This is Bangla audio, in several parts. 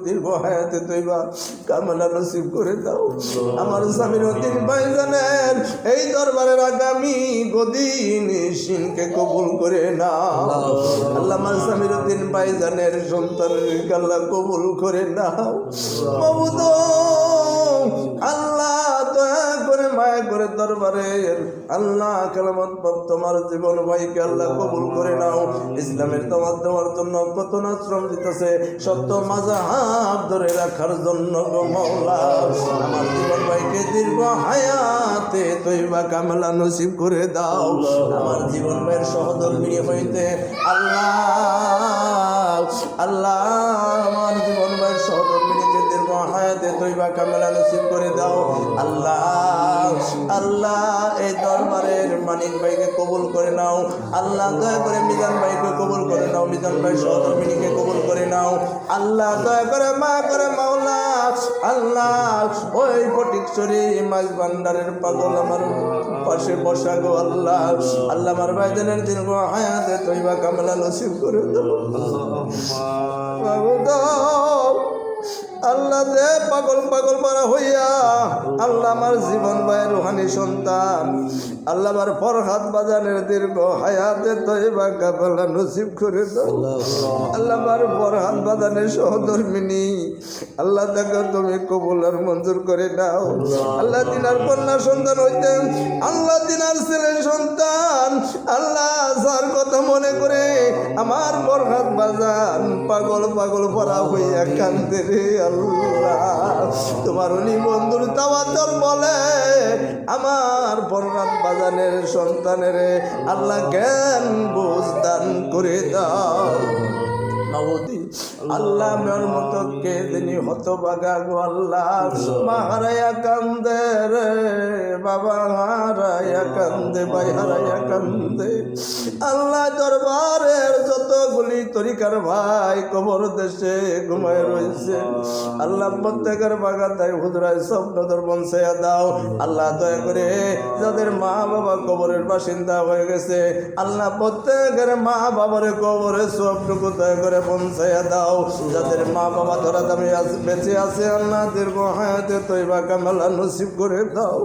দীর্ঘ হায়াতে তৈবা কামনা নসিব করে দাও। আমার স্বামীর উদ্দিন ভাইজানের এই দরবারের আগামী গদিন সিনকে কবুল করে নাও। আল্লাহ আমার স্বামীর উদ্দিন ভাইজানের সন্তানের আল্লাহ কবুল করে নাও। মাবুদ আল্লাহ দয়া করে মায়া করে দরবারের আল্লাহ কালামত তোমার জীবন ভাইকে আল্লাহ কবুল করে নাও। ইসলামের দাওয়াত দেওয়ার জন্য কত না শ্রম দিতেছে, সত্য মাযহাব ধরে রাখার জন্য গো মাওলা আমার জীবন ভাইকে দীর্ঘ হায়াতে তৈবা কামলা নসিব করে দাও। আমার জীবন ভাইয়ের সহধর্মিণী হইতে আল্লাহ আল্লাহ আমার জীবন ভাইয়ের সহধর্মিণীকে দীর্ঘ হায়াতে তৈবা কামলা নসিব করে দাও। আল্লাহ আল্লাহ এই দরবারের মানিক ভাইকে কবুল করে নাও। আল্লাহ দয়া করে মিজান ভাইকে কবুল করে নাও। মিজান ভাই সহধর্মিণীকে কবুল করে নাও। আল্লাহ দয়া করে মা করে মাওলা আল্লাহ ওই ফটিকছড়ি মাছ ভান্ডারের পাগল আমার পাশে বসা গো আল্লাহ আল্লাহ আমার ভাইজানের দীর্ঘ হায়াতে তৈবা কামলা নসিব করে দাও। আল্লাহ দে পাগল পাগল পারা হইয়া আল্লাহ আমার জীবন ভাইয়ের রুহানি সন্তান আল্লাহ আমার ফরহাদ বাজানের দীর্ঘ হায়াতে তৈবা কামলা নসিব করে দাও। আল্লাহ আমার ফরহাদ বাজানের সহধর্মিনী আল্লাহ তাকে তুমি কবুল আর মঞ্জুর করে নাও। আল্লাহ দিনার কন্যা সন্তান হইতেন আল্লাহ দিনার ছেলের সন্তান আল্লাহ যার কথা মনে করে আমার ফরহাদ বাজান পাগল পাগল পরা হইয়া কান্দে রে আল্লাহ তোমার উনি বন্ধুর তাওয়াজ্জুল বলে আমার ফরহাদ বাজানের সন্তানের আল্লাহ জ্ঞান বুঝ দান করে দাও। আল্লাহ মেয়ের মতো কে দিনী হতভাগা গো আল্লাহ মা হারাইয়া কান্দে রে বাবা হারাইয়া কান্দে ভাই হারাইয়া কান্দে। আল্লাহ দরবারের যতগুলি তরিকার ভাই কবর দেশে ঘুমায় রয়েছে আল্লাহ প্রত্যেকের বাগাতায় হুজরায় স্বপ্ন দর্পণ ছেয়া দাও। আল্লাহ দয়া করে যাদের মা বাবা কবরের বাসিন্দা হয়ে গেছে আল্লাহ প্রত্যেকের মা বাবার কবরে সবটুকু দয়া করে পৌঁছাইয়া দাও। যাদের মা বাবা ধরা দামি বেঁচে আছে আল্লাহ দীর্ঘ হায়াতে তৈবা কামলা নসিব করে দাও।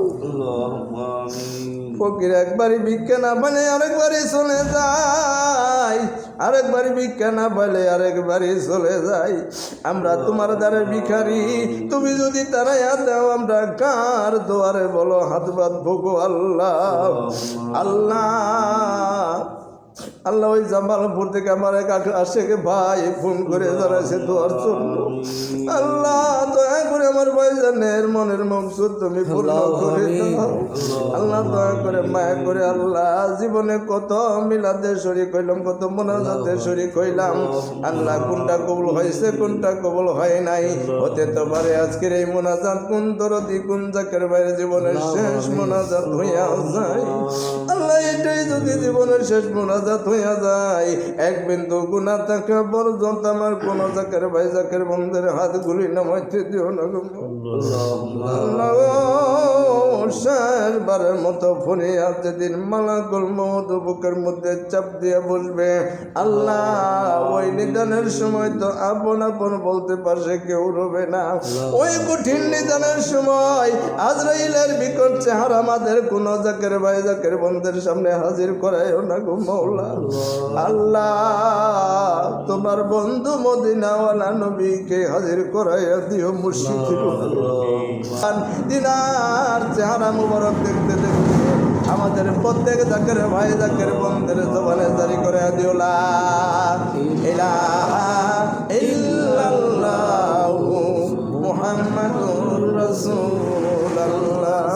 ফকির একবারই ভিক্ষা না পালে আরেকবারই চলে যায়, আরেকবারই ভিক্ষা না পালে আরেকবারই চলে যায়। আমরা তোমার দ্বারে ভিখারি, তুমি যদি তারাইয়া দাও আমরা কার দোয়ারে বলো হাত বাঁধ ভোগো আল্লাহ। আল্লাহ আল্লাহ ওই জামালপুর থেকে আমার এক আশেকে ভাই ফোন করে জানাইছে দোয়ার জন্য। আল্লাহ দয়া করে আমার ভাইজানের মনের মকসুদ তুমি পূর্ণ করে দাও। আল্লাহ দয়া করে মায়া করে আল্লাহ জীবনে কত মিলাদে শরীক হইলাম, কত মোনাজাতে শরীক হইলাম। আল্লাহ কোনটা কবুল হয়েছে কোনটা কবুল হয় নাই, হতে তো পারে আজকের এই মোনাজাত কোন দরদি কোন জাকের বাইরে জীবনের শেষ মোনাজাত হইয়া যায়। আল্লাহ এটাই যদি জীবনের শেষ মোনাজাত হইয়া যায়, এক বিন্দু গুনাহ থাকা পর্যন্ত আমার কোন জাকের ভাই জাকের বন্ধের হাতগুলি নামাইতে দিও না। শেষবারের মতো ফরিয়াদ যেদিন মালাকুল মউত বুকের মধ্যে চাপ দিয়ে বসবে, আল্লাহ ওই নিদানের সময় তো আপন আপন বলতে পারছে কেউ রবে না। ওই কঠিন নিদানের সময় আজরাইলের বিকট চেহারা আমাদের কোন জাকের ভাই জাকের বন্ধের সামনে হাজির করায়ও না গো মাওলা। আল্লাহ তোমার বন্ধু মদিনাওয়ালা নবীকে হাজির করাইয়া দিও মুর্শিদের দিনার চেহারা মুবারক দেখতে দেখতে আমাদের প্রত্যেক জাকের ভাই জাকের বন্ধের জবানে জারি করে দিও লা ইলাহা ইল্লাল্লাহু মুহাম্মাদুর রাসূলুল্লাহ।